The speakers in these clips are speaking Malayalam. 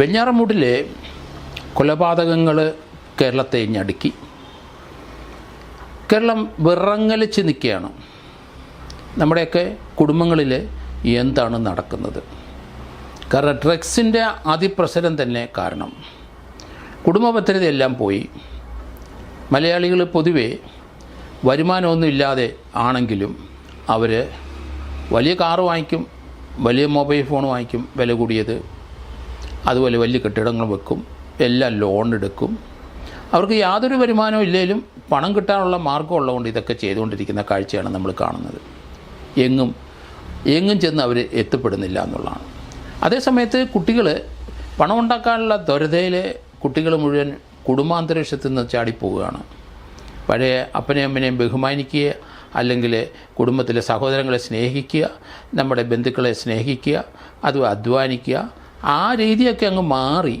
വെഞ്ഞാറമൂടിലെ കൊലപാതകങ്ങൾ കേരളത്തെ ഞടുക്കി. കേരളം വിറങ്ങലിച്ച് നിൽക്കുകയാണ്. നമ്മുടെയൊക്കെ കുടുംബങ്ങളിൽ എന്താണ് നടക്കുന്നത്? കാരണം ഡ്രഗ്സിൻ്റെ അതിപ്രസരം തന്നെ കാരണം. കുടുംബ ഭദ്രതയെല്ലാം പോയി. മലയാളികൾ പൊതുവെ വരുമാനമൊന്നും ഇല്ലാതെ ആണെങ്കിലും അവർ വലിയ കാറ് വാങ്ങിക്കും, വലിയ മൊബൈൽ ഫോൺ വാങ്ങിക്കും, വില കൂടിയത്, അതുപോലെ വലിയ കെട്ടിടങ്ങൾ വെക്കും, എല്ലാം ലോൺ എടുക്കും. അവർക്ക് യാതൊരു വരുമാനവും ഇല്ലെങ്കിലും പണം കിട്ടാനുള്ള മാർഗ്ഗം ഉള്ളതുകൊണ്ട് ഇതൊക്കെ ചെയ്തുകൊണ്ടിരിക്കുന്ന കാഴ്ചയാണ് നമ്മൾ കാണുന്നത്. എങ്ങും ചെന്ന് അവർ എത്തപ്പെടുന്നില്ല എന്നുള്ളതാണ്. അതേസമയത്ത് കുട്ടികൾ പണം ഉണ്ടാക്കാനുള്ള ത്വരതയിൽ കുട്ടികൾ മുഴുവൻ കുടുംബാന്തരീക്ഷത്തിൽ നിന്ന് ചാടിപ്പോവുകയാണ്. പഴയ അപ്പനെയും അമ്മനെയും ബഹുമാനിക്കുക, അല്ലെങ്കിൽ കുടുംബത്തിലെ സഹോദരങ്ങളെ സ്നേഹിക്കുക, നമ്മുടെ ബന്ധുക്കളെ സ്നേഹിക്കുക, അത് അധ്വാനിക്കുക, ആ രീതിയൊക്കെ അങ്ങ് മാറി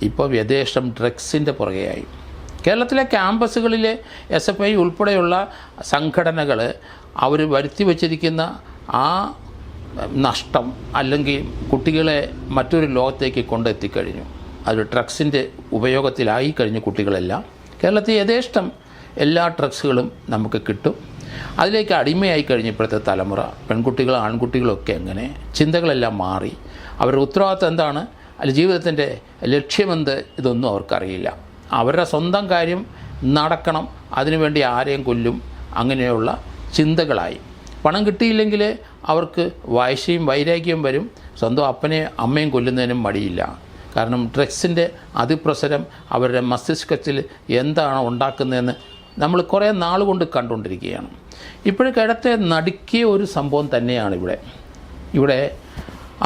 ഇപ്പോൾ യഥേഷ്ടം ഡ്രഗ്സിൻ്റെ പുറകെയായി. കേരളത്തിലെ ക്യാമ്പസുകളിലെ SFI ഉൾപ്പെടെയുള്ള സംഘടനകൾ അവർ വരുത്തി വച്ചിരിക്കുന്ന ആ നഷ്ടം അല്ലെങ്കിൽ കുട്ടികളെ മറ്റൊരു ലോകത്തേക്ക് കൊണ്ടെത്തിക്കഴിഞ്ഞു. അത് ഡ്രഗ്സിൻ്റെ ഉപയോഗത്തിലായി കഴിഞ്ഞ കുട്ടികളെല്ലാം കേരളത്തിൽ യഥേഷ്ടം എല്ലാ ഡ്രഗ്സുകളും നമുക്ക് കിട്ടും. അതിലേക്ക് അടിമയായി കഴിഞ്ഞ ഇപ്പോഴത്തെ തലമുറ, പെൺകുട്ടികളും ആൺകുട്ടികളൊക്കെ അങ്ങനെ ചിന്തകളെല്ലാം മാറി. അവരുടെ ഉത്തരവാദിത്വം എന്താണ്, അല്ല ജീവിതത്തിൻ്റെ ലക്ഷ്യമെന്ത്, ഇതൊന്നും അവർക്കറിയില്ല. അവരുടെ സ്വന്തം കാര്യം നടക്കണം, അതിനുവേണ്ടി ആരെയും കൊല്ലും, അങ്ങനെയുള്ള ചിന്തകളായി. പണം കിട്ടിയില്ലെങ്കിൽ അവർക്ക് വാശിയും വൈരാഗ്യവും വരും. സ്വന്തം അപ്പനെയും അമ്മയും കൊല്ലുന്നതിനും മടിയില്ല. കാരണം ഡ്രഗ്സിൻ്റെ അതിപ്രസരം അവരുടെ മസ്തിഷ്കത്തിൽ എന്താണ് ഉണ്ടാക്കുന്നതെന്ന് നമ്മൾ കുറേ നാൾ കൊണ്ട് കണ്ടുകൊണ്ടിരിക്കുകയാണ്. ഇപ്പോഴേക്കിടത്തെ നടുക്കിയ ഒരു സംഭവം തന്നെയാണ് ഇവിടെ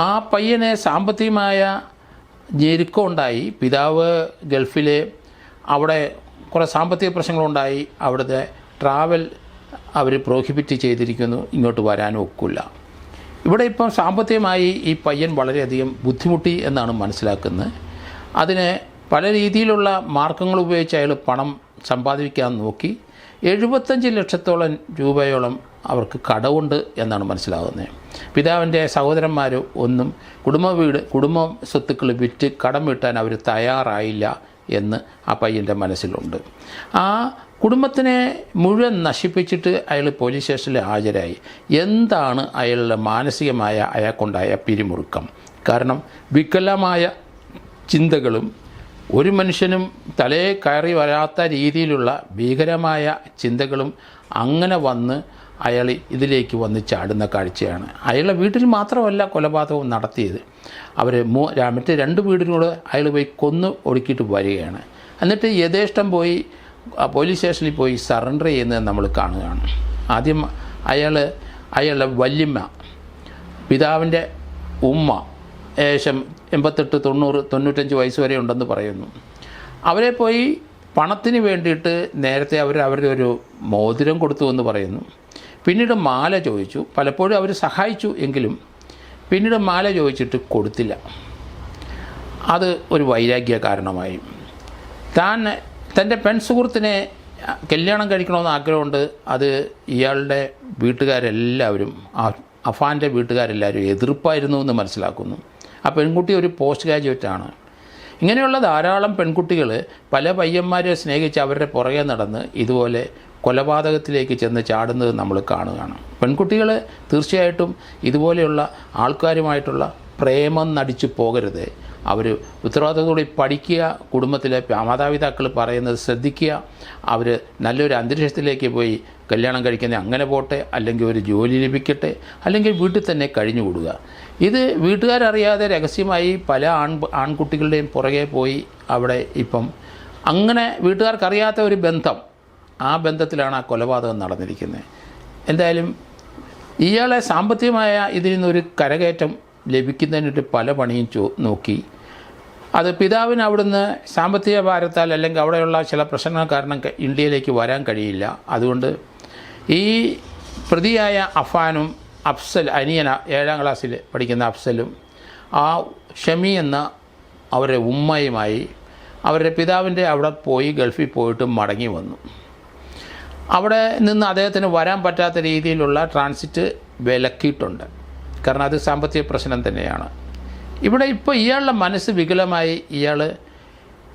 ആ പയ്യനെ സാമ്പത്തികമായ ഞെരുക്കമുണ്ടായി. പിതാവ് ഗൾഫിൽ, അവിടെ കുറേ സാമ്പത്തിക പ്രശ്നങ്ങളുണ്ടായി. അവിടുത്തെ ട്രാവൽ അവർ പ്രോഹിബിറ്റ് ചെയ്തിരിക്കുന്നു, ഇങ്ങോട്ട് വരാനും ഒക്കില്ല. ഇവിടെ ഇപ്പം സാമ്പത്തികമായി ഈ പയ്യൻ വളരെയധികം ബുദ്ധിമുട്ടി എന്നാണ് മനസ്സിലാക്കുന്നത്. അതിന് പല രീതിയിലുള്ള മാർഗങ്ങൾ ഉപയോഗിച്ച് അയാൾ പണം സമ്പാദിക്കാൻ നോക്കി. 75 ലക്ഷത്തോളം രൂപയോളം അവർക്ക് കടവുണ്ട് എന്നാണ് മനസ്സിലാകുന്നത്. പിതാവിൻ്റെ സഹോദരന്മാർ ഒന്നും കുടുംബ സ്വത്തുക്കൾ വിറ്റ് കടം വീട്ടാൻ അവർ തയ്യാറായില്ല എന്ന് ആ പയ്യൻ്റെ മനസ്സിലുണ്ട്. ആ കുടുംബത്തിനെ മുഴുവൻ നശിപ്പിച്ചിട്ട് അയാൾ പോലീസ് സ്റ്റേഷനിൽ ഹാജരായി. എന്താണ് അയാളുടെ മാനസികമായ അയാൾക്കുണ്ടായ പിരിമുറുക്കം? കാരണം വികലമായ ചിന്തകളും ഒരു മനുഷ്യനും തലയെ കയറി വരാത്ത രീതിയിലുള്ള ഭീകരമായ ചിന്തകളും അങ്ങനെ വന്ന് അയാൾ ഇതിലേക്ക് വന്ന് ചാടുന്ന കാഴ്ചയാണ്. അയാളുടെ വീട്ടിൽ മാത്രമല്ല കൊലപാതകം നടത്തിയത്, അവർ മറ്റ് 2 വീടിനോട് അയാൾ പോയി കൊന്ന് ഒടുക്കിയിട്ട് വരികയാണ്. എന്നിട്ട് യഥേഷ്ടം പോയി പോലീസ് സ്റ്റേഷനിൽ പോയി സറണ്ടർ ചെയ്യുന്നത് നമ്മൾ കാണുകയാണ്. ആദ്യം അയാളുടെ വല്യമ്മ, പിതാവിൻ്റെ ഉമ്മ, ഏകദേശം 88, 90, 95 വയസ്സ് വരെ ഉണ്ടെന്ന് പറയുന്നു. അവരെ പോയി പണത്തിന് വേണ്ടിയിട്ട് നേരത്തെ അവരുടെ ഒരു മോതിരം കൊടുത്തു എന്ന് പറയുന്നു. പിന്നീട് മാല ചോദിച്ചു. പലപ്പോഴും അവർ സഹായിച്ചു എങ്കിലും പിന്നീട് മാല ചോദിച്ചിട്ട് കൊടുത്തില്ല. അത് ഒരു വൈരാഗ്യ കാരണമായി. തൻ്റെ പെൺസുഹൃത്തിനെ കല്യാണം കഴിക്കണമെന്ന് ആഗ്രഹമുണ്ട്. അത് ഇയാളുടെ വീട്ടുകാരെല്ലാവരും, അഫാൻ്റെ വീട്ടുകാരെല്ലാവരും എതിർപ്പായിരുന്നു എന്ന് മനസ്സിലാക്കുന്നു. ആ പെൺകുട്ടി ഒരു പോസ്റ്റ് ഗ്രാജുവേറ്റാണ്. ഇങ്ങനെയുള്ള ധാരാളം പെൺകുട്ടികൾ പല പയ്യന്മാരെ സ്നേഹിച്ച് അവരുടെ പുറകെ നടന്ന് ഇതുപോലെ കൊലപാതകത്തിലേക്ക് ചെന്ന് ചാടുന്നത് നമ്മൾ കാണുകയാണ്. പെൺകുട്ടികൾ തീർച്ചയായിട്ടും ഇതുപോലെയുള്ള ആൾക്കാരുമായിട്ടുള്ള പ്രേമം നടിച്ചു പോകരുത്. അവർ ഉത്തരവാദിത്തത്തോടെ പഠിക്കുക, കുടുംബത്തിലെ മാതാപിതാക്കൾ പറയുന്നത് ശ്രദ്ധിക്കുക, അവർ നല്ലൊരു അന്തരീക്ഷത്തിലേക്ക് പോയി കല്യാണം കഴിക്കുന്നത് അങ്ങനെ പോട്ടെ, അല്ലെങ്കിൽ ഒരു ജോലി ലഭിക്കട്ടെ, അല്ലെങ്കിൽ വീട്ടിൽ തന്നെ കഴിഞ്ഞുകൂടുക. ഇത് വീട്ടുകാരറിയാതെ രഹസ്യമായി പല ആൺകുട്ടികളുടെയും പുറകെ പോയി അവിടെ ഇപ്പം അങ്ങനെ വീട്ടുകാർക്കറിയാത്ത ഒരു ബന്ധം, ആ ബന്ധത്തിലാണ് ആ കൊലപാതകം നടന്നിരിക്കുന്നത്. എന്തായാലും ഇയാളെ സാമ്പത്തികമായ ഇതിൽ നിന്നൊരു കരകയറ്റം ലഭിക്കുന്നതിനിട്ട് പല പണിയും നോക്കി. അത് പിതാവിന് അവിടുന്ന് സാമ്പത്തിക ഭാരത്താൽ അല്ലെങ്കിൽ അവിടെയുള്ള ചില പ്രശ്നങ്ങൾ കാരണം ഇന്ത്യയിലേക്ക് വരാൻ കഴിയില്ല. അതുകൊണ്ട് ഈ പ്രതിയായ അഫാനും അനിയന 7ാം ക്ലാസ്സിൽ പഠിക്കുന്ന അഫ്സലും ആ ഷമി എന്ന അവരുടെ ഉമ്മയുമായി അവരുടെ പിതാവിൻ്റെ അവിടെ പോയി ഗൾഫിൽ പോയിട്ട് മടങ്ങി വന്നു. അവിടെ നിന്ന് അദ്ദേഹത്തിന് വരാൻ പറ്റാത്ത രീതിയിലുള്ള ട്രാൻസിറ്റ് വിലക്കിയിട്ടുണ്ട്. കാരണം അത് സാമ്പത്തിക പ്രശ്നം തന്നെയാണ്. ഇവിടെ ഇപ്പോൾ ഇയാളുടെ മനസ്സ് വികലമായി.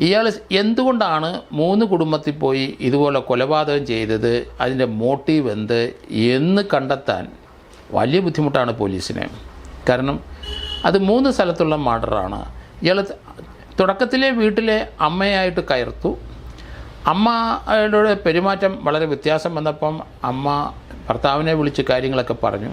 ഇയാൾ എന്തുകൊണ്ടാണ് 3 കുടുംബത്തിൽ പോയി ഇതുപോലെ കൊലപാതകം ചെയ്തത്, അതിൻ്റെ മോട്ടീവ് എന്ത് എന്ന് കണ്ടെത്താൻ വലിയ ബുദ്ധിമുട്ടാണ് പോലീസിന്. കാരണം അത് 3 സ്ഥലത്തുള്ള മർഡറാണ്. ഇയാൾ തുടക്കത്തിലെ വീട്ടിലെ അമ്മയായിട്ട് കയർത്തു. അമ്മയുടെ പെരുമാറ്റം വളരെ വ്യത്യാസം വന്നപ്പം അമ്മ ഭർത്താവിനെ വിളിച്ച് കാര്യങ്ങളൊക്കെ പറഞ്ഞു.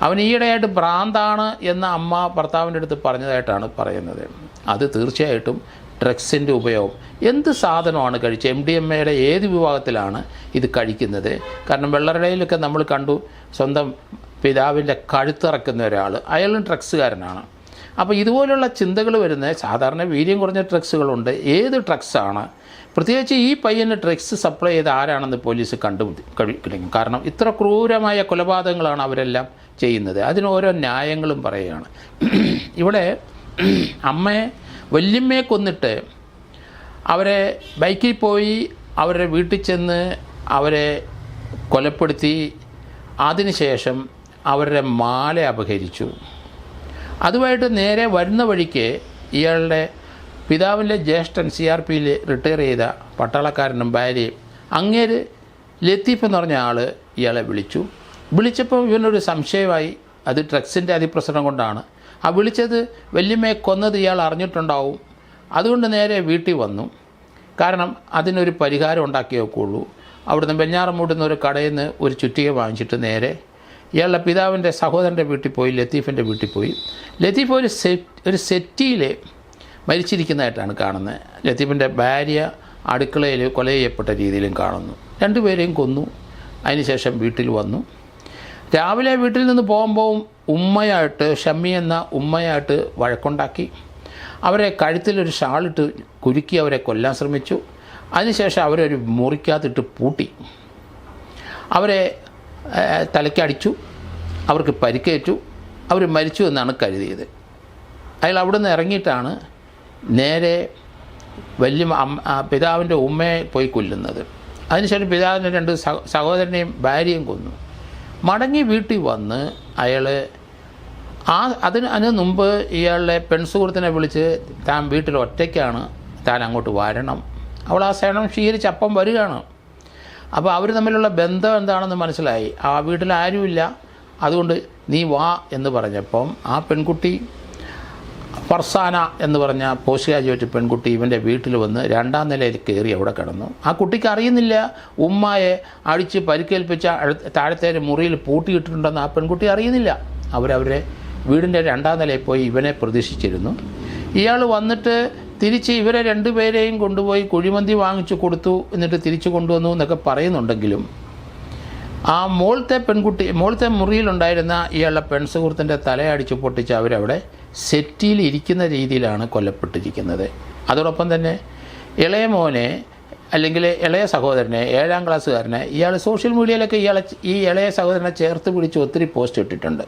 അവൻ ഈയിടെയായിട്ട് ഭ്രാന്താണ് എന്ന് അമ്മ ഭർത്താവിൻ്റെ അടുത്ത് പറഞ്ഞതായിട്ടാണ് പറയുന്നത്. അത് തീർച്ചയായിട്ടും ഡ്രഗ്സിൻ്റെ ഉപയോഗം. എന്ത് സാധനമാണ് കഴിച്ചത്, MDMAയുടെ ഏത് വിഭാഗത്തിലാണ് ഇത് കഴിക്കുന്നത്? കാരണം വെള്ളറടയിലൊക്കെ നമ്മൾ കണ്ടു സ്വന്തം പിതാവിൻ്റെ കഴുത്തിറക്കുന്ന ഒരാൾ, അയാളും ഡ്രഗ്സുകാരനാണ്. അപ്പോൾ ഇതുപോലുള്ള ചിന്തകൾ വരുന്ന സാധാരണ വീര്യം കുറഞ്ഞ ഡ്രഗ്സുകളുണ്ട്. ഏത് ഡ്രഗ്സാണ്, പ്രത്യേകിച്ച് ഈ പയ്യന് ഡ്രഗ്സ് സപ്ലൈ ചെയ്ത് ആരാണെന്ന് പോലീസ് കണ്ടുപിടിക്കും. കാരണം ഇത്ര ക്രൂരമായ കൊലപാതകങ്ങളാണ് അവരെല്ലാം ചെയ്യുന്നത്. അതിന് ഓരോ ന്യായങ്ങളും പറയുകയാണ്. ഇവിടെ അമ്മയെ വല്യമ്മയെ കൊന്നിട്ട് അവരെ ബൈക്കിൽ പോയി അവരുടെ വീട്ടിൽ ചെന്ന് അവരെ കൊലപ്പെടുത്തി, അതിനുശേഷം അവരുടെ മാല അപഹരിച്ചു. അതുമായിട്ട് നേരെ വരുന്ന വഴിക്ക് ഇയാളുടെ പിതാവിൻ്റെ ജ്യേഷ്ഠൻ CRPയിൽ റിട്ടയർ ചെയ്ത പട്ടാളക്കാരനും ഭാര്യയും അങ്ങേര് ലത്തീഫ് എന്ന് പറഞ്ഞ ആൾ ഇയാളെ വിളിച്ചപ്പോൾ ഇവനൊരു സംശയമായി. അത് ഡ്രഗ്സിൻ്റെ അതിപ്രസരം കൊണ്ടാണ്. ആ വിളിച്ചത് വല്യമ്മയെ കൊന്നത് ഇയാൾ അറിഞ്ഞിട്ടുണ്ടാവും. അതുകൊണ്ട് നേരെ വീട്ടിൽ വന്നു. കാരണം അതിനൊരു പരിഹാരം ഉണ്ടാക്കി വെക്കുള്ളൂ. അവിടുന്ന് വെഞ്ഞാറമൂടുന്ന ഒരു കടയിൽ നിന്ന് ഒരു ചുറ്റിക വാങ്ങിച്ചിട്ട് നേരെ ഇയാളുടെ പിതാവിൻ്റെ സഹോദരൻ്റെ വീട്ടിൽ പോയി, ലത്തീഫിൻ്റെ വീട്ടിൽ പോയി. ലത്തീഫ് ഒരു സെറ്റിയിൽ മരിച്ചിരിക്കുന്നതായിട്ടാണ് കാണുന്നത്. ലത്തീഫിൻ്റെ ഭാര്യ അടുക്കളയിൽ കൊല ചെയ്യപ്പെട്ട രീതിയിലും കാണുന്നു. 2 പേരെയും കൊന്നു. അതിനുശേഷം വീട്ടിൽ വന്നു. രാവിലെ വീട്ടിൽ നിന്ന് പോകുമ്പോൾ ഉമ്മയായിട്ട്, ഷമ്മി എന്ന ഉമ്മയായിട്ട് വഴക്കുണ്ടാക്കി. അവരെ കഴുത്തിലൊരു ഷാളിട്ട് കുരുക്കി അവരെ കൊല്ലാൻ ശ്രമിച്ചു. അതിനുശേഷം അവരൊരു മുറിക്കകത്തിട്ട് പൂട്ടി. അവരെ തലയ്ക്കടിച്ചു. അവർക്ക് പരിക്കേറ്റു. അവർ മരിച്ചു എന്നാണ് കരുതിയത്. അയാൾ അവിടെ നിന്ന് ഇറങ്ങിയിട്ടാണ് നേരെ പിതാവിൻ്റെ ഉമ്മയെ പോയി കൊല്ലുന്നത്. അതിനുശേഷം പിതാവിൻ്റെ 2 സഹോദരനെയും ഭാര്യയും കൊന്നു. മടങ്ങി വീട്ടിൽ വന്ന് അയാൾ അതിന് മുമ്പ് ഇയാളുടെ പെൺസുഹൃത്തിനെ വിളിച്ച് താൻ വീട്ടിൽ ഒറ്റയ്ക്കാണ്, താൻ അങ്ങോട്ട് വരണം. അവൾ ആ സേനം ക്ഷീരിച്ച് അപ്പം വരികയാണ്. അപ്പോൾ അവർ തമ്മിലുള്ള ബന്ധം എന്താണെന്ന് മനസ്സിലായി. ആ വീട്ടിൽ ആരുമില്ല, അതുകൊണ്ട് നീ വാ എന്ന് പറഞ്ഞപ്പം ആ പെൺകുട്ടി ഫർസാന എന്ന് പറഞ്ഞ പോസ്റ്റ് ഗ്രാജുവേറ്റ് പെൺകുട്ടി ഇവൻ്റെ വീട്ടിൽ വന്ന് 2ാം നിലയിൽ കയറി അവിടെ കിടന്നു. ആ കുട്ടിക്ക് അറിയുന്നില്ല ഉമ്മയെ അടിച്ച് പരിക്കേൽപ്പിച്ച താഴത്തെ മുറിയിൽ പൂട്ടിയിട്ടിട്ടുണ്ടെന്ന് ആ പെൺകുട്ടി അറിയുന്നില്ല. അവരവരെ വീടിൻ്റെ 2ാം നിലയിൽ പോയി ഇവനെ പ്രതീക്ഷിച്ചിരുന്നു. ഇയാൾ വന്നിട്ട് തിരിച്ച് ഇവരെ 2 പേരെയും കൊണ്ടുപോയി കുഴിമന്തി വാങ്ങിച്ചു കൊടുത്തു, എന്നിട്ട് തിരിച്ചു കൊണ്ടുവന്നു എന്നൊക്കെ പറയുന്നുണ്ടെങ്കിലും ആ മോളത്തെ മുറിയിലുണ്ടായിരുന്ന ഇയാളുടെ പെൺസുഹൃത്തിൻ്റെ തലയടിച്ച് പൊട്ടിച്ച് അവരവിടെ സെറ്റിയിൽ ഇരിക്കുന്ന രീതിയിലാണ് കൊല്ലപ്പെട്ടിരിക്കുന്നത്. അതോടൊപ്പം തന്നെ ഇളയ മോനെ അല്ലെങ്കിൽ ഇളയ സഹോദരനെ, 7ാം ക്ലാസ്സുകാരനെ ഇയാൾ സോഷ്യൽ മീഡിയയിലൊക്കെ ഈ ഇളയ സഹോദരനെ ചേർത്ത് പിടിച്ച് ഒത്തിരി പോസ്റ്റ് ഇട്ടിട്ടുണ്ട്.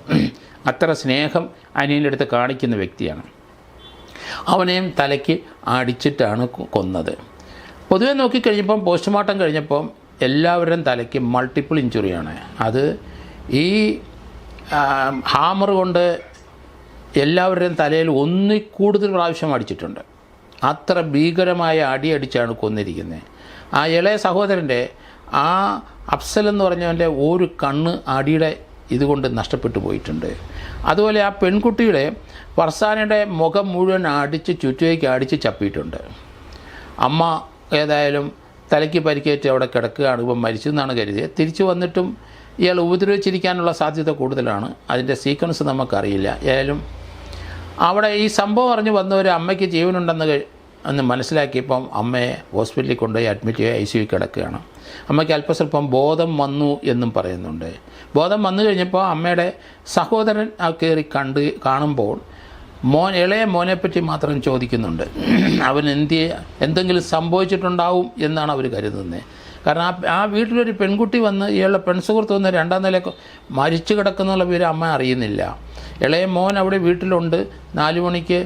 അത്ര സ്നേഹം അനിയൻ്റെ അടുത്ത് കാണിക്കുന്ന വ്യക്തിയാണ്. അവനെയും തലയ്ക്ക് അടിച്ചിട്ടാണ് കൊന്നത്. പൊതുവെ നോക്കിക്കഴിഞ്ഞപ്പം പോസ്റ്റ്മോർട്ടം കഴിഞ്ഞപ്പം എല്ലാവരുടെയും തലയ്ക്ക് മൾട്ടിപ്പിൾ ഇഞ്ചുറിയാണ്. അത് ഈ ഹാമർ കൊണ്ട് എല്ലാവരുടെയും തലയിൽ 1 കൂടുതൽ പ്രാവശ്യം അടിച്ചിട്ടുണ്ട്. അത്ര ഭീകരമായ അടിച്ചാണ് കൊന്നിരിക്കുന്നത്. ആ ഇളയ സഹോദരൻ്റെ ആ അഫ്സൽ എന്ന് പറഞ്ഞവൻ്റെ ഒരു കണ്ണ് അടിയുടെ ഇതുകൊണ്ട് നഷ്ടപ്പെട്ടു പോയിട്ടുണ്ട്. അതുപോലെ ആ പെൺകുട്ടിയുടെ ഫർസാനയുടെ മുഖം മുഴുവൻ ചുറ്റുവേക്ക് അടിച്ച് ചപ്പിയിട്ടുണ്ട്. അമ്മ ഏതായാലും തലയ്ക്ക് പരിക്കേറ്റ് അവിടെ കിടക്കുകയാണ്. ഇപ്പം മരിച്ചെന്നാണ് കരുതിയത്. തിരിച്ചു വന്നിട്ടും ഇയാൾ ഉപദ്രവിച്ചിരിക്കാനുള്ള സാധ്യത കൂടുതലാണ്. അതിൻ്റെ സീക്വൻസ് നമുക്കറിയില്ല. ഏതായാലും അവിടെ ഈ സംഭവം അറിഞ്ഞ് വന്ന ഒരു അമ്മയ്ക്ക് ജീവനുണ്ടെന്ന് മനസ്സിലാക്കിയപ്പം അമ്മയെ ഹോസ്പിറ്റലിൽ കൊണ്ടുപോയി അഡ്മിറ്റ് ചെയ്ത് ICU കിടക്കുകയാണ്. അമ്മയ്ക്ക് അല്പസ്വല്പം ബോധം വന്നു എന്നും പറയുന്നുണ്ട്. ബോധം വന്നു കഴിഞ്ഞപ്പോൾ അമ്മയുടെ സഹോദരൻ കയറി കാണുമ്പോൾ ഇളയ മോനെപ്പറ്റി മാത്രം ചോദിക്കുന്നുണ്ട്. അവൻ എന്തെങ്കിലും സംഭവിച്ചിട്ടുണ്ടാവും എന്നാണ് അവർ കരുതുന്നത്. കാരണം ആ വീട്ടിലൊരു പെൺകുട്ടി വന്ന് ഇയാളുടെ പെൺസുഹൃത്ത് വന്ന് 2ാം നിലയ്ക്ക് മരിച്ചു കിടക്കുന്നുള്ള പേര് അമ്മ അറിയുന്നില്ല. ഇളയ മോൻ അവിടെ വീട്ടിലുണ്ട്. 4 മണിക്ക്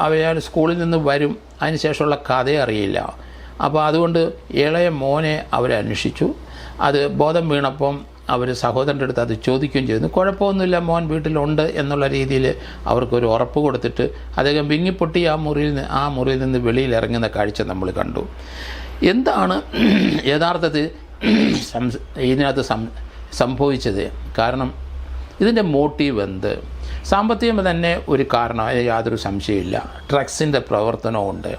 അയാൾ സ്കൂളിൽ നിന്ന് വരും. അതിന് ശേഷമുള്ള കഥയെ അറിയില്ല. അപ്പോൾ അതുകൊണ്ട് ഇളയ മോനെ അവരെ അന്വേഷിച്ചു. അത് ബോധം വീണപ്പം അവർ സഹോദരൻ്റെ അടുത്ത് അത് ചോദിക്കുകയും ചെയ്യുന്നു. കുഴപ്പമൊന്നുമില്ല, മോൻ വീട്ടിലുണ്ട് എന്നുള്ള രീതിയിൽ അവർക്കൊരു ഉറപ്പ് കൊടുത്തിട്ട് അദ്ദേഹം വിങ്ങിപ്പൊട്ടി ആ മുറിയിൽ നിന്ന് വെളിയിൽ ഇറങ്ങുന്ന കാഴ്ച നമ്മൾ കണ്ടു. എന്താണ് യഥാർത്ഥത്തിൽ ഇതിനകത്ത് സംഭവിച്ചത്? കാരണം ഇതിൻ്റെ മോട്ടീവ് എന്ത്? സാമ്പത്തികം തന്നെ ഒരു കാരണമായ യാതൊരു സംശയമില്ല. ഡ്രഗ്സിൻ്റെ പ്രവർത്തനമുണ്ട്.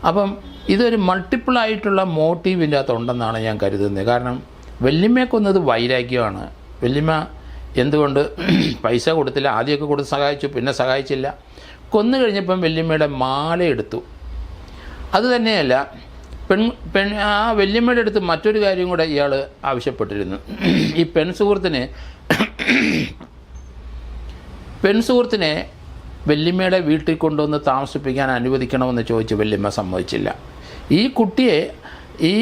അപ്പം ഇതൊരു മൾട്ടിപ്പിളായിട്ടുള്ള മോട്ടീവിൻ്റെ അകത്തുണ്ടെന്നാണ് ഞാൻ കരുതുന്നത്. കാരണം വല്യമ്മയെ കൊന്നത് വൈരാഗ്യമാണ്. വല്യമ്മ എന്തുകൊണ്ട് പൈസ കൊടുത്തില്ല? ആദ്യമൊക്കെ കൊടുത്ത് സഹായിച്ചു, പിന്നെ സഹായിച്ചില്ല. കൊന്നു കഴിഞ്ഞപ്പം വല്യമ്മയുടെ മാല എടുത്തു. അതുതന്നെയല്ല, ആ വല്യമ്മയുടെ അടുത്ത് മറ്റൊരു കാര്യം കൂടെ ഇയാൾ ആവശ്യപ്പെട്ടിരുന്നു. ഈ പെൺസുഹൃത്തിനെ വല്യമ്മയുടെ വീട്ടിൽ കൊണ്ടുവന്ന് താമസിപ്പിക്കാൻ അനുവദിക്കണമെന്ന് ചോദിച്ച് വല്യമ്മ സമ്മതിച്ചില്ല. ഈ കുട്ടിയെ ഈ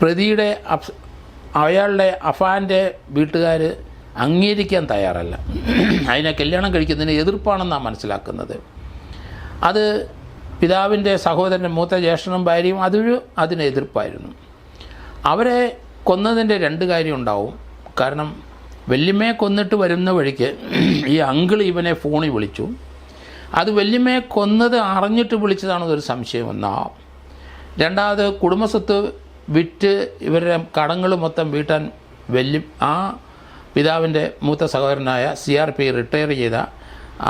പ്രതിയുടെ അയാളുടെ അഫാൻ്റെ വീട്ടുകാർ അംഗീകരിക്കാൻ തയ്യാറല്ല. അതിനെ കല്യാണം കഴിക്കുന്നതിന് എതിർപ്പാണെന്നാണ് മനസ്സിലാക്കുന്നത്. അത് പിതാവിൻ്റെ സഹോദരൻ്റെ മൂത്ത ജ്യേഷ്ഠനും ഭാര്യയും അതിന് എതിർപ്പായിരുന്നു. അവരെ കൊന്നതിൻ്റെ രണ്ട് കാര്യം ഉണ്ടാവും. കാരണം വല്യമ്മയെ കൊന്നിട്ട് വരുന്ന വഴിക്ക് ഈ അങ്കിൾ ഇവനെ ഫോണിൽ വിളിച്ചു. അത് വല്യമ്മയെ കൊന്നത് അറിഞ്ഞിട്ട് വിളിച്ചതാണെന്നൊരു സംശയം ഒന്നാം. രണ്ടാമത് കുടുംബസ്വത്ത് വിറ്റ് ഇവരുടെ കടങ്ങൾ മൊത്തം വീട്ടാൻ ആ പിതാവിൻ്റെ മൂത്ത സഹോദരനായ CRP റിട്ടയർ ചെയ്ത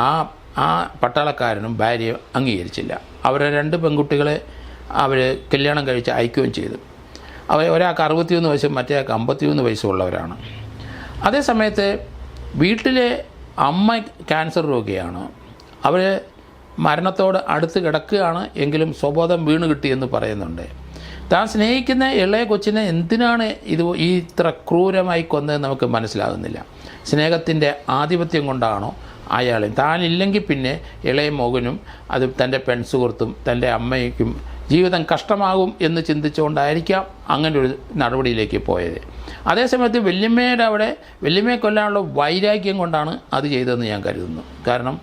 ആ പട്ടാളക്കാരനും ഭാര്യ അംഗീകരിച്ചില്ല. അവരെ 2 പെൺകുട്ടികളെ അവർ കല്യാണം കഴിച്ച് അയക്കുകയും ചെയ്തു. ഒരാൾക്ക് 61 വയസ്സും മറ്റേയാൾക്ക് 53 വയസ്സുള്ളവരാണ്. അതേസമയത്ത് വീട്ടിലെ അമ്മ ക്യാൻസർ രോഗിയാണ്. അവർ മരണത്തോട് അടുത്ത് കിടക്കുകയാണ്. എങ്കിലും സ്വബോധം വീണ് കിട്ടിയെന്ന് പറയുന്നുണ്ട്. താൻ സ്നേഹിക്കുന്ന ഇളയ കൊച്ചിനെ എന്തിനാണ് ഇത്ര ക്രൂരമായി കൊന്നതെന്ന് നമുക്ക് മനസ്സിലാകുന്നില്ല. സ്നേഹത്തിൻ്റെ ആധിപത്യം കൊണ്ടാണോ? അയാളും താനില്ലെങ്കിൽ പിന്നെ ഇളയ മകനും അത് തൻ്റെ പെൺസുഹൃത്തും തൻ്റെ അമ്മയ്ക്കും ജീവിതം കഷ്ടമാകും എന്ന് ചിന്തിച്ചുകൊണ്ടായിരിക്കാം അങ്ങനെ ഒരു നടപടിയിലേക്ക് പോയത്. അതേസമയത്ത് വല്യമ്മയെ കൊല്ലാനുള്ള വൈരാഗ്യം കൊണ്ടാണ് അത് ചെയ്തതെന്ന് ഞാൻ കരുതുന്നു. കാരണം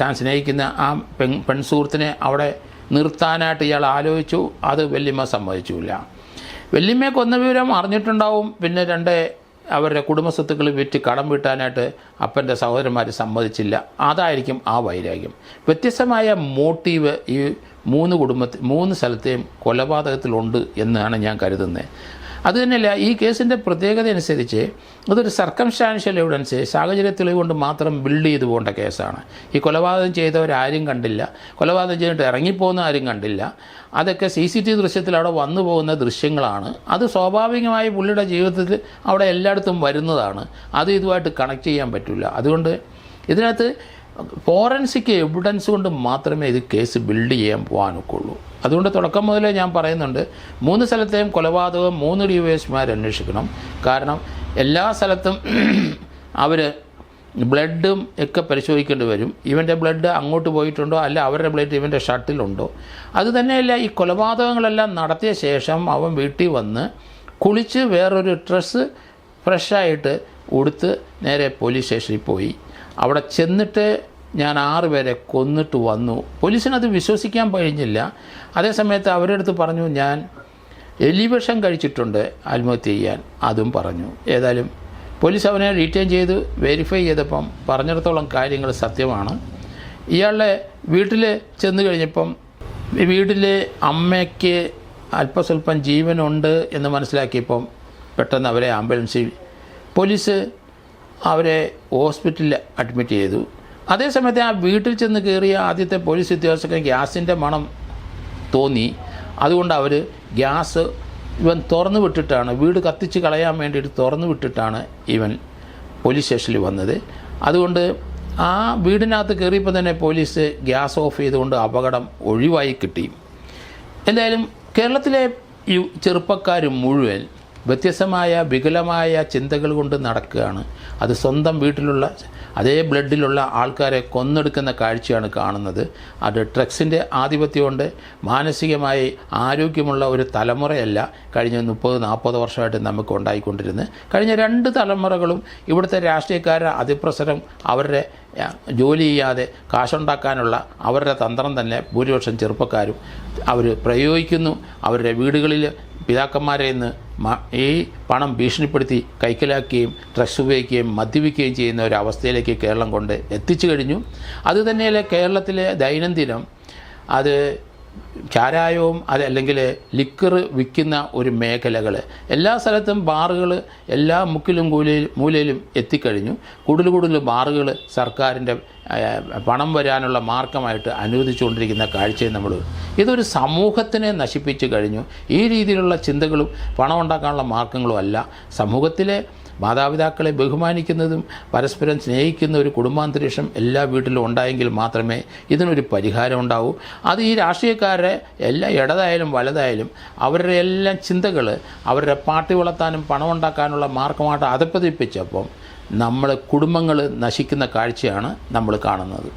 താൻ സ്നേഹിക്കുന്ന ആ പെൺസുഹൃത്തിനെ അവിടെ നിർത്താനായിട്ട് ഇയാൾ ആലോചിച്ചു. അത് വല്യമ്മ സമ്മതിച്ചില്ല. വല്യമ്മയെ കൊന്ന വിവരം അറിഞ്ഞിട്ടുണ്ടാവും. പിന്നെ അവരുടെ കുടുംബസ്വത്തുക്കൾ വിറ്റ് കടം വീട്ടാനായിട്ട് അപ്പൻ്റെ സഹോദരന്മാർ സമ്മതിച്ചില്ല. അതായിരിക്കും ആ വൈരാഗ്യം. വ്യത്യസ്തമായ മോട്ടീവ് ഈ 3 സ്ഥലത്തെയും കൊലപാതകത്തിലുണ്ട് എന്നാണ് ഞാൻ കരുതുന്നത്. അതുതന്നെയല്ല, ഈ കേസിൻ്റെ പ്രത്യേകത അനുസരിച്ച് അതൊരു സർക്കംസ്റ്റാൻഷ്യൽ എവിഡൻസ്, സാഹചര്യ തെളിവ് കൊണ്ട് മാത്രം ബിൽഡ് ചെയ്തു പോകേണ്ട കേസാണ്. ഈ കൊലപാതകം ചെയ്തവരാരും കണ്ടില്ല, കൊലപാതകം ചെയ്തിട്ട് ഇറങ്ങിപ്പോകുന്ന ആരും കണ്ടില്ല. അതൊക്കെ CCTV ദൃശ്യത്തിൽ അവിടെ വന്നു പോകുന്ന ദൃശ്യങ്ങളാണ്. അത് സ്വാഭാവികമായി പുള്ളിയുടെ ജീവിതത്തിൽ അവിടെ എല്ലായിടത്തും വരുന്നതാണ്. അത് ഇതുമായിട്ട് കണക്ട് ചെയ്യാൻ പറ്റില്ല. അതുകൊണ്ട് ഇതിനകത്ത് ഫോറൻസിക് എവിഡൻസ് കൊണ്ട് മാത്രമേ ഇത് കേസ് ബിൽഡ് ചെയ്യാൻ പോകാനൊക്കുള്ളൂ. അതുകൊണ്ട് തുടക്കം മുതലേ ഞാൻ പറയുന്നുണ്ട്, 3 സ്ഥലത്തെയും കൊലപാതകം 3 DYSPമാർ അന്വേഷിക്കണം. കാരണം എല്ലാ സ്ഥലത്തും അവർ ബ്ലഡും ഒക്കെ പരിശോധിക്കേണ്ടി വരും. ഇവൻ്റെ ബ്ലഡ് അങ്ങോട്ട് പോയിട്ടുണ്ടോ, അല്ല അവരുടെ ബ്ലഡ് ഇവൻ്റെ ഷർട്ടിലുണ്ടോ. അതുതന്നെയല്ല, ഈ കൊലപാതകങ്ങളെല്ലാം നടത്തിയ ശേഷം അവൻ വീട്ടിൽ വന്ന് കുളിച്ച് വേറൊരു ഡ്രസ്സ് ഫ്രഷായിട്ട് ഉടുത്ത് നേരെ പോലീസ് സ്റ്റേഷനിൽ പോയി. അവിടെ ചെന്നിട്ട് ഞാൻ 6 പേരെ കൊന്നിട്ട് വന്നു. പോലീസിനത് വിശ്വസിക്കാൻ കഴിഞ്ഞില്ല. അതേസമയത്ത് അവരുടെ അടുത്ത് പറഞ്ഞു, ഞാൻ എലിവിഷം കഴിച്ചിട്ടുണ്ട് ആത്മഹത്യ ചെയ്യാൻ, അതും പറഞ്ഞു. ഏതായാലും പോലീസ് അവനെ ഡീറ്റെയിൻ ചെയ്ത് വെരിഫൈ ചെയ്തപ്പം പറഞ്ഞിടത്തോളം കാര്യങ്ങൾ സത്യമാണ്. ഇയാളുടെ വീട്ടിൽ ചെന്ന് കഴിഞ്ഞപ്പം വീട്ടിലെ അമ്മയ്ക്ക് അല്പസ്വല്പം ജീവനുണ്ട് എന്ന് മനസ്സിലാക്കിയപ്പം പെട്ടെന്ന് അവരെ ആംബുലൻസിൽ പോലീസ് അവരെ ഹോസ്പിറ്റലിൽ അഡ്മിറ്റ് ചെയ്തു. അതേസമയത്ത് ആ വീട്ടിൽ ചെന്ന് കയറിയ ആദ്യത്തെ പോലീസ് ഉദ്യോഗസ്ഥർക്ക് ഗ്യാസിൻ്റെ മണം തോന്നി. അതുകൊണ്ട് അവർ ഗ്യാസ് ഇവൻ തുറന്നു വിട്ടിട്ടാണ്, വീട് കത്തിച്ച് കളയാൻ വേണ്ടിയിട്ട് തുറന്നു വിട്ടിട്ടാണ് ഇവൻ പോലീസ് സ്റ്റേഷനിൽ വന്നത്. അതുകൊണ്ട് ആ വീടിനകത്ത് കയറിയപ്പോൾ തന്നെ പോലീസ് ഗ്യാസ് ഓഫ് ചെയ്തുകൊണ്ട് അപകടം ഒഴിവായി കിട്ടി. എന്തായാലും കേരളത്തിലെ ഈ ചെറുപ്പക്കാർ മുഴുവൻ വ്യത്യസ്തമായ വികലമായ ചിന്തകൾ കൊണ്ട് നടക്കുകയാണ്. അത് സ്വന്തം വീട്ടിലുള്ള അതേ ബ്ലഡിലുള്ള ആൾക്കാരെ കൊന്നെടുക്കുന്ന കാഴ്ചയാണ് കാണുന്നത്. അത് ഡ്രഗ്സിൻ്റെ ആധിപത്യം കൊണ്ട് മാനസികമായി ആരോഗ്യമുള്ള ഒരു തലമുറയല്ല കഴിഞ്ഞ 30-40 വർഷമായിട്ട് നമുക്ക് ഉണ്ടായിക്കൊണ്ടിരുന്നത്. കഴിഞ്ഞ 2 തലമുറകളും ഇവിടുത്തെ രാഷ്ട്രീയക്കാരുടെ അതിപ്രസരം അവരുടെ ജോലി ചെയ്യാതെ കാശുണ്ടാക്കാനുള്ള അവരുടെ തന്ത്രം തന്നെ ഭൂരിപക്ഷം ചെറുപ്പക്കാരും അവർ പ്രയോഗിക്കുന്നു. അവരുടെ വീടുകളിൽ പിതാക്കന്മാരെ ഇന്ന് ഈ പണം ഭീഷണിപ്പെടുത്തി കൈക്കലാക്കുകയും ഡ്രഗ്സ് ഉപയോഗിക്കുകയും മദ്യപിക്കുകയും ചെയ്യുന്ന ഒരു അവസ്ഥയിലേക്ക് കേരളം കൊണ്ട് എത്തിച്ചു കഴിഞ്ഞു. അതുതന്നെയല്ല കേരളത്തിലെ ദൈനംദിനം അത് ചാരായവും അതല്ലെങ്കിൽ ലിക്കർ വിൽക്കുന്ന ഒരു മേഖലകൾ എല്ലാ സ്ഥലത്തും ബാറുകൾ എല്ലാ മുക്കിലും മൂലയിലും എത്തിക്കഴിഞ്ഞു. കൂടുതൽ ബാറുകൾ സർക്കാരിൻ്റെ പണം വരാനുള്ള മാർഗമായിട്ട് അനുവദിച്ചുകൊണ്ടിരിക്കുന്ന കാഴ്ചയും നമ്മൾ ഇതൊരു സമൂഹത്തിനെ നശിപ്പിച്ചു കഴിഞ്ഞു. ഈ രീതിയിലുള്ള ചിന്തകളും പണം ഉണ്ടാക്കാനുള്ള മാർഗങ്ങളും അല്ല. സമൂഹത്തിലെ മാതാപിതാക്കളെ ബഹുമാനിക്കുന്നതും പരസ്പരം സ്നേഹിക്കുന്ന ഒരു കുടുംബാന്തരീക്ഷം എല്ലാ വീട്ടിലും ഉണ്ടായെങ്കിൽ മാത്രമേ ഇതിനൊരു പരിഹാരം ഉണ്ടാവൂ. അത് ഈ രാഷ്ട്രീയക്കാരെ എല്ലാ ഇടതായാലും വലതായാലും അവരുടെ എല്ലാം ചിന്തകൾ അവരുടെ പാർട്ടി വളർത്താനും പണം ഉണ്ടാക്കാനുള്ള മാർഗമായിട്ട് അധപ്പതിപ്പിച്ചപ്പം കുടുംബങ്ങൾ നശിക്കുന്ന കാഴ്ചയാണ് നമ്മൾ കാണുന്നത്.